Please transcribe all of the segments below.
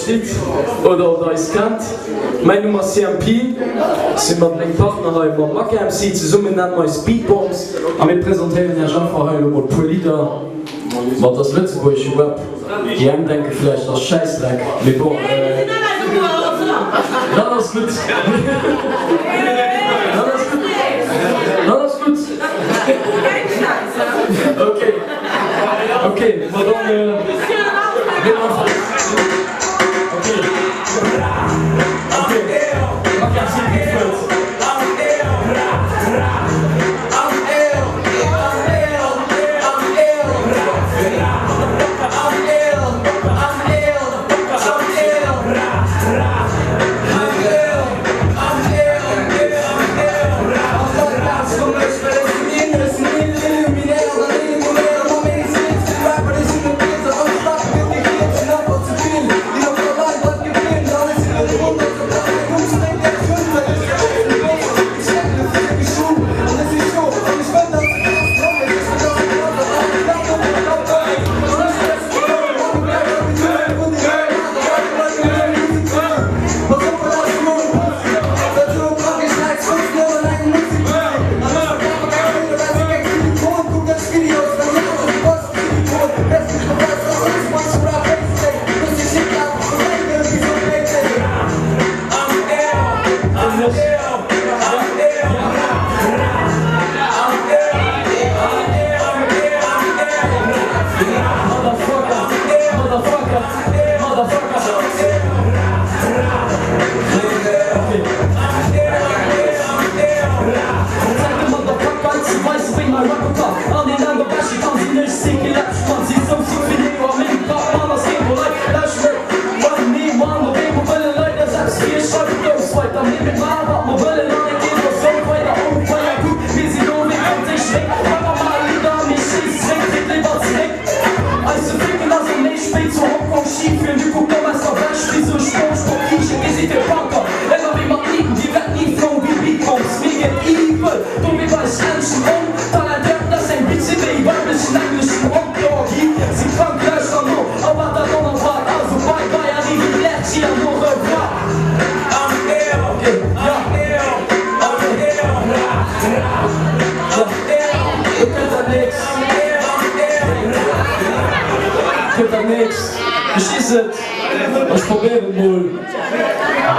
schiet oder is kennt. Mein Nummer CMP sind mat eng Partner mat Mac MC ze summen net mei Speedbombs a mir präsentieren ja Jean mat Polider wat das Lützeburgsche Web. Die denke vielleicht das Scheißdreck. Das ist gut. Das ist gut. Okay. Okay, maar dan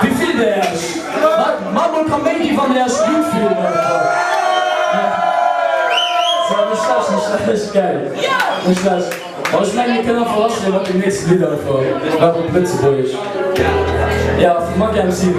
wie viel der Mama kann Baby von der Spiel fühlen. Das ist geil. Nicht schlecht. Aber ich meine, wir können auch verlassen, was die nächsten Lieder vor. Lützeburg. Ja, mag ich MC.